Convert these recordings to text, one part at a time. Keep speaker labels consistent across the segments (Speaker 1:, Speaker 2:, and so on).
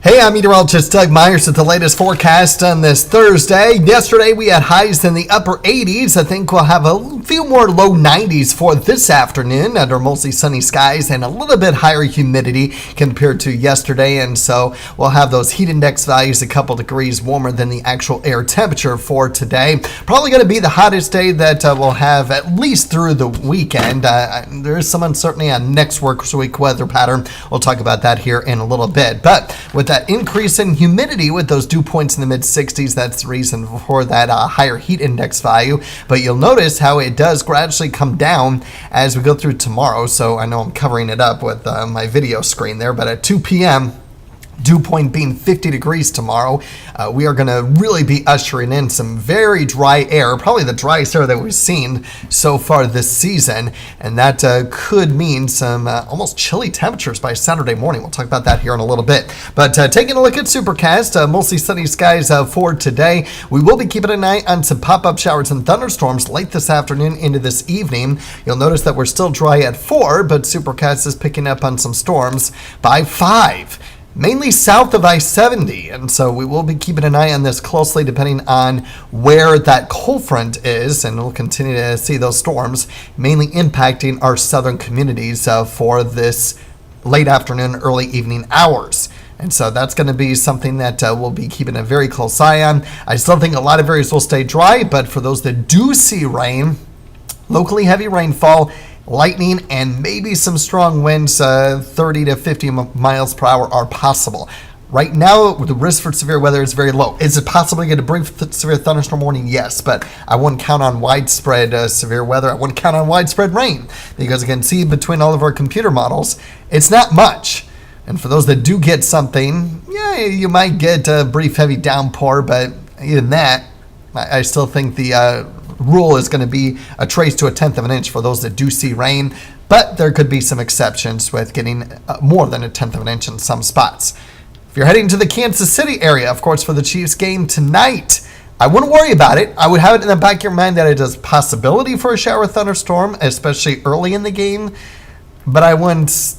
Speaker 1: Hey, I'm meteorologist Doug Myers with the latest forecast on this Thursday. Yesterday we had highs in the upper 80s. I think we'll have a few more low 90s for this afternoon under mostly sunny skies and a little bit higher humidity compared to yesterday. And so we'll have those heat index values a couple degrees warmer than the actual air temperature for today. Probably going to be the hottest day that we'll have at least through the weekend. There is some uncertainty on next week weather pattern. We'll talk about that here in a little bit. But with that increase in humidity with those dew points in the mid 60s, that's the reason for that higher heat index value. But you'll notice how it does gradually come down as we go through tomorrow. So I know I'm covering it up with my video screen there, but at 2 p.m., dew point being 50 degrees tomorrow, we are going to really be ushering in some very dry air, probably the driest air that we've seen so far this season, and that could mean some almost chilly temperatures by Saturday morning. We'll talk about that here in a little bit. But taking a look at Supercast, mostly sunny skies for today. We will be keeping an eye on some pop-up showers and thunderstorms late this afternoon into this evening. You'll notice that we're still dry at 4, but Supercast is picking up on some storms by 5. Mainly south of I-70, and so we will be keeping an eye on this closely depending on where that cold front is, and we'll continue to see those storms mainly impacting our southern communities for this late afternoon, early evening hours. And so that's going to be something that we'll be keeping a very close eye on. I still think a lot of areas will stay dry, but for those that do see rain, locally heavy rainfall, lightning, and maybe some strong winds, 30 to 50 miles per hour are possible. Right now, the risk for severe weather is very low. Is it possible to get a brief severe thunderstorm warning? Yes, but I wouldn't count on widespread severe weather. I wouldn't count on widespread rain because you can see between all of our computer models, it's not much. And for those that do get something, yeah, you might get a brief heavy downpour, but even that, I still think the rule is going to be a trace to a tenth of an inch for those that do see rain, but there could be some exceptions with getting more than a tenth of an inch in some spots. If you're heading to the Kansas City area, of course, for the Chiefs game tonight, I wouldn't worry about it. I would have it in the back of your mind that it is a possibility for a shower thunderstorm, especially early in the game, but I wouldn't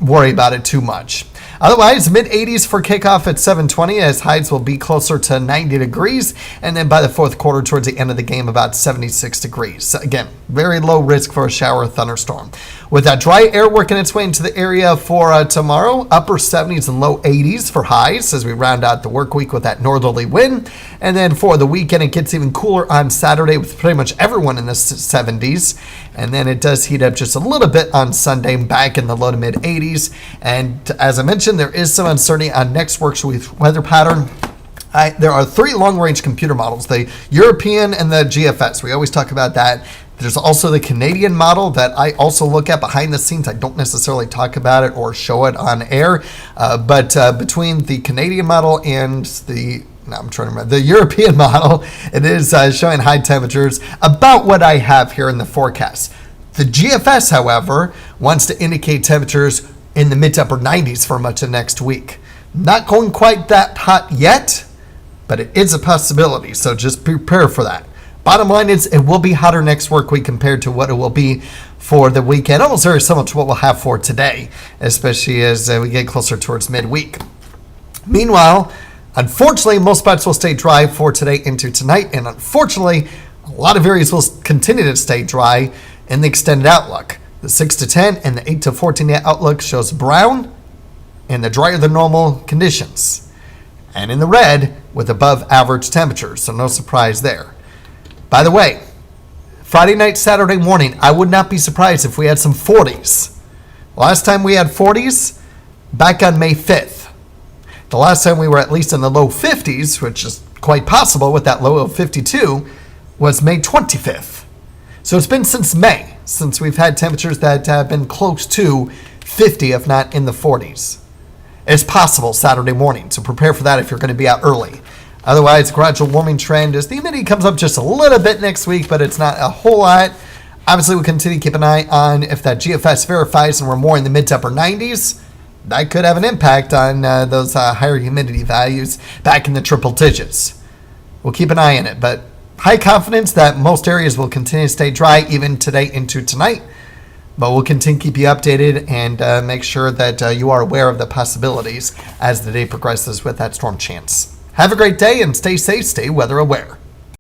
Speaker 1: worry about it too much. Otherwise, mid-80s for kickoff at 7:20 as highs will be closer to 90 degrees. And then by the fourth quarter towards the end of the game, about 76 degrees. So again, very low risk for a shower or thunderstorm. With that dry air working its way into the area for tomorrow, upper 70s and low 80s for highs as we round out the work week with that northerly wind. And then for the weekend, it gets even cooler on Saturday with pretty much everyone in the 70s. And then it does heat up just a little bit on Sunday, back in the low to mid 80s. And as I mentioned, there is some uncertainty on next week's weather pattern. There are 3 long-range computer models, the European and the GFS. We always talk about that. There's also the Canadian model that I also look at behind the scenes. I don't necessarily talk about it or show it on air, but between the Canadian model and the European model, it is showing high temperatures, about what I have here in the forecast. The GFS, however, wants to indicate temperatures in the mid to upper 90s for much of next week. Not going quite that hot yet, but it is a possibility, so just prepare for that. Bottom line is it will be hotter next work week compared to what it will be for the weekend, almost very similar to what we'll have for today, especially as we get closer towards midweek. Meanwhile, unfortunately, most spots will stay dry for today into tonight, and unfortunately, a lot of areas will continue to stay dry in the extended outlook. The 6 to 10 and the 8 to 14 day outlook shows brown and the drier than normal conditions, and in the red with above average temperatures, so no surprise there. By the way, Friday night, Saturday morning, I would not be surprised if we had some 40s. Last time we had 40s, back on May 5th. The last time we were at least in the low 50s, which is quite possible with that low of 52, was May 25th. So it's been since May, since we've had temperatures that have been close to 50, if not in the 40s. It's possible Saturday morning, so prepare for that if you're going to be out early. Otherwise, gradual warming trend as the humidity comes up just a little bit next week, but it's not a whole lot. Obviously, we'll continue to keep an eye on if that GFS verifies and we're more in the mid to upper 90s. That could have an impact on those higher humidity values back in the triple digits. We'll keep an eye on it, but high confidence that most areas will continue to stay dry even today into tonight. But we'll continue to keep you updated and make sure that you are aware of the possibilities as the day progresses with that storm chance. Have a great day and stay safe, stay weather aware.